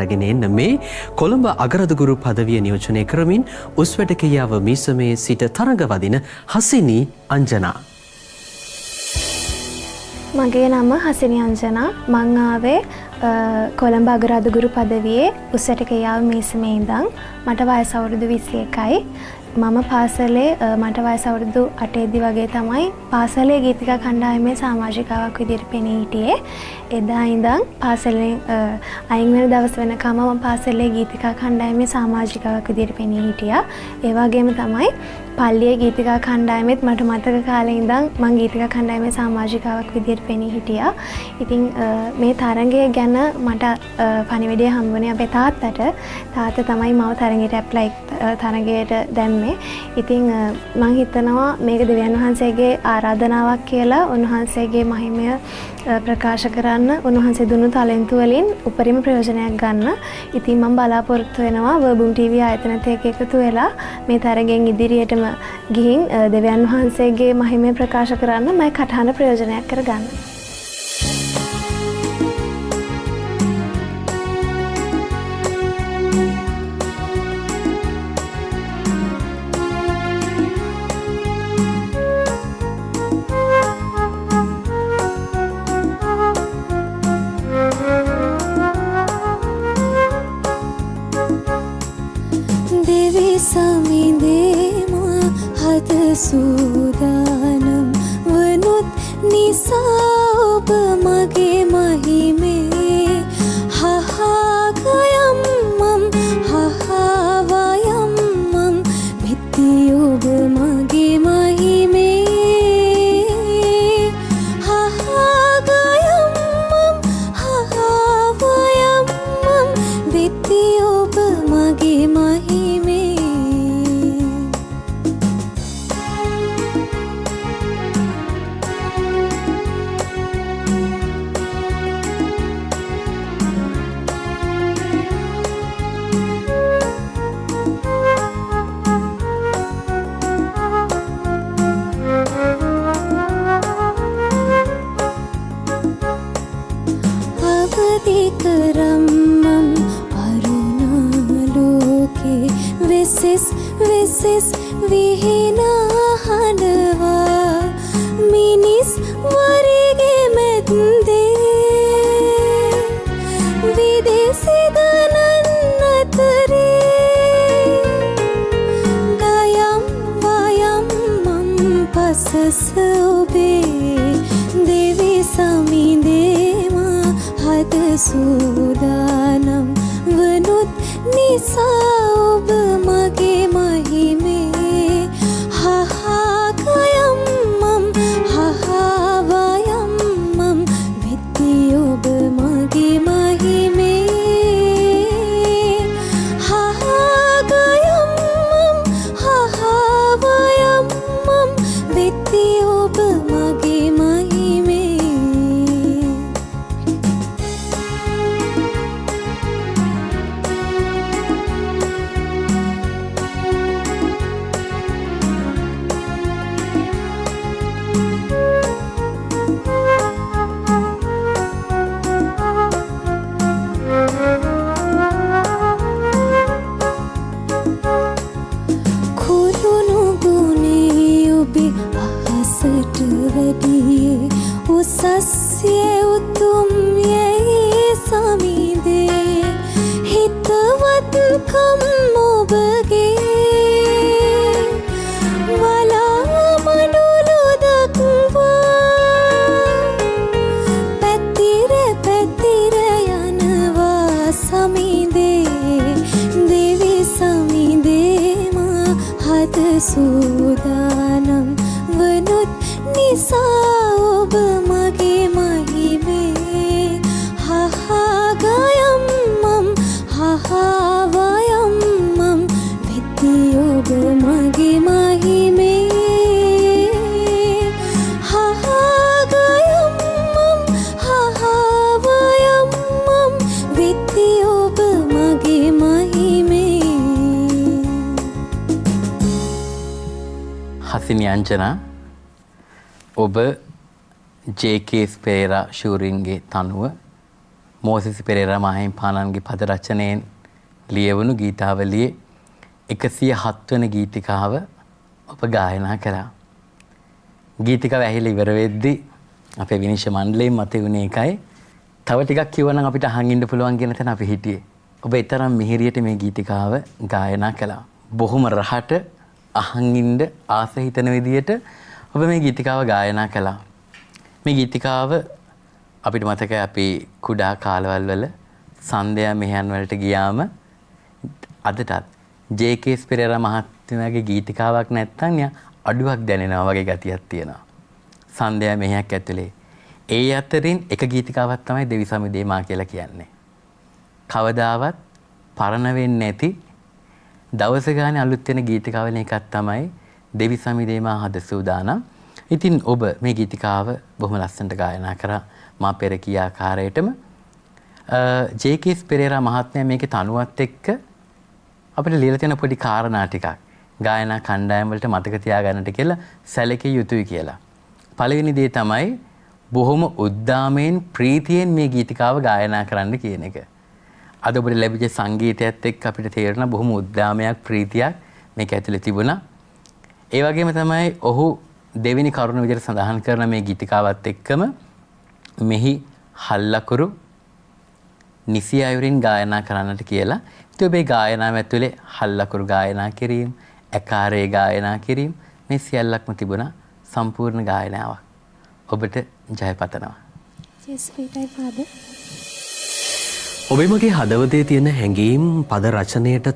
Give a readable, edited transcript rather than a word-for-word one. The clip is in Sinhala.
රගෙන එන්න මේ කොළඹ අගරදුගුරු පදවිය නියෝජනය කරමින් උස්වැටකියාව මිසමේ සිට තරඟ වදින හසිනී අංජනා. මගේ නම හසිනී අංජනා. මං ආවේ කොළඹ අගරදුගුරු පදවියේ උස්වැටකියාව මිසමේ ඉඳන්. මට වයස අවුරුදු 21යි. මම පාසලේ මට වයස අවුරුදු 8 වගේ තමයි පාසලේ ගීතිකා කණ්ඩායමේ සමාජිකාවක් විදිහට පෙනී හිටියේ. එදා ඉඳන් පාසලෙන් අයින් වෙන දවස් වෙනකම් මම පාසලේ ගීතිකා කණ්ඩායමේ සමාජිකාවක් විදිහට පෙනී හිටියා. ඒ වගේම තමයි පල්ලියේ ගීතිකා කණ්ඩායමෙත් මට මතක කාලේ ඉඳන් මම ගීතිකා කණ්ඩායමේ සමාජිකාවක් විදිහට පෙනී හිටියා. ඉතින් මේ තරඟය ගැන මට පණිවිඩය හම්බුනේ අපේ තාත්තට. තාත්තා තමයි මම තරඟයට ඇප්ලයි තරඟයට දැම්මේ. ඉතින් මම හිතනවා මේක දෙවියන් වහන්සේගේ ආරාධනාවක් කියලා. උන්වහන්සේගේ මහිමය ප්‍රකාශ කරන්න උන්වහන්සේ දුන්නු ටැලන්ට් වලින් උපරිම ප්‍රයෝජනයක් ගන්න. ඉතින් මම බලාපොරොත්තු වෙනවා වර්බුම් ටීවී ආයතනත් එක්ක එකතු වෙලා මේ තරගෙන් ඉදිරියටම ගිහින් දෙවියන් වහන්සේගේ මහිමය ප්‍රකාශ කරන්න මම කටහඬ ප්‍රයෝජනයක් කරගන්න. සූදානම් වනුත් නිසා ඔබ මගේ මහිමේ හහාගයම්මම් හහාවයම්මම් විත්ති ඔබ මගේ මහිමේ හහාගයම්මම් හහාවයම්මම් විත්ති ඔබ මගේ මහිමේ. විසෙස් විහිනා හඬවා මිනිස් වරිගේ මැද්දේ විදේසි දනන් අතරේ ගයම් වයම් මම් පසස ඔබේ දෙවි සමිදේමා හද සූදානම් වනුත් නිසා ඔබ මගේ මහිමේ හහාගයම්මම් හහාවයම්මම් විත්ති ඔබ මගේ මහිමේ හහාගයම්මම් හහාවයම්මම් විත්ති ඔබ මගේ මහිමේ. උසස්යේ උතුම් යේ සමිදේ හිතවත්කම් ඔබගේ වලා මනුලු දක්වා පැතිර පැතිර යනවා සමිදේ දෙවි සමිදේමා හද සූදානම් වනුත් නිසා ඔබ මගේ මහිමේ හහාගයම්මම් හහාවයම්මම් විත්ති ඔබ මගේ මහිමේ හහාගයම්මම් හහාවයම්මම් විත්ති ඔබ මගේ මහිමේ. හසිනී අංජනා, ඔබ ජේ.කේ.පෙරේරා ශූරින්ගේ තනුව මෝසෙස් පෙරේරා මාහිමිපාණන්ගේ පද රචනයෙන් ලියවුණු ගීතාවලියේ 107 වෙනි ගීතිකාව ඔබ ගායනා කළා. ගීතිකාව ඇහිලා ඉවර වෙද්දී අපේ විනිශ්චය මණ්ඩලයෙන් මතේ වුණේ එකයි. තව ටිකක් කිව්වනම් අපිට අහන් ඉන්න පුළුවන් කියන තැන අපි හිටියේ. ඔබ ඊතරම් මිහිරියට මේ ගීතිකාව ගායනා කළා. බොහොම රහට අහන් ඉන්න ආස හිතන විදියට ඔබ මේ ගීතිකාව ගායනා කළා. මේ ගීතිකාව අපිට මතකයි අපි කුඩා කාලවල වල සන්ධ්‍යා මෙහෙයන් වලට ගියාම අදටත් ජේ.කේ.එස්. පෙරේරා මහත්මයාගේ ගීතිකාවක් නැත්තම් අඩුවක් දැනෙනවා වගේ ගතියක් තියෙනවා. සන්ධ්‍යා මෙහෙයක් ඇතුලේ. ඒ අතරින් එක ගීතිකාවක් තමයි දෙවි සමිදේමා කියලා කියන්නේ. කවදාවත් පරණ වෙන්නේ නැති දවස ගානේ අලුත් වෙන ගීතිකාවල එකක් තමයි දෙවි සමිදේමා හද සූදානම්. ඉතින් ඔබ මේ ගීතිකාව බොහොම ලස්සනට ගායනා කරා. මා පෙර කිය ආකාරයටම ජේ.කේ.එස්. පෙරේරා මහත්මයා මේකේ තනුවත් එක්ක අපිට ලියලා තියෙන පොඩි කාරණා ටිකක් ගායනා කණ්ඩායම් වලට මතක තියාගන්නට කියලා සැලකිය යුතුයි කියලා. පළවෙනි දේ තමයි බොහොම උද්දාමයෙන් ප්‍රීතියෙන් මේ ගීතිකාව ගායනා කරන්න කියන එක. අද ඔබට ලැබිච්ච සංගීතයත් එක්ක අපිට තේරෙන බොහොම උද්දාමයක් ප්‍රීතියක් මේක ඇතුලේ තිබුණා. ඒ වගේම තමයි ඔහු දෙවෙනි කරුණ විදිහට සඳහන් කරන මේ ගීතිකාවත් එක්කම මෙහි හල්ලකුරු නිසි අයුරින් ගායනා කරන්නට කියලා. ඉතින් ඔබේ ගායනාව ඇතුලේ හල්ලකුරු ගායනා කිරීම, ඇකාරේ ගායනා කිරීම මේ සියල්ලක්ම තිබුණා සම්පූර්ණ ගායනාවක්. ඔබට ජය පතනවා. ඔබේ මගේ හදවතේ තියෙන හැඟීම් පද රචනයට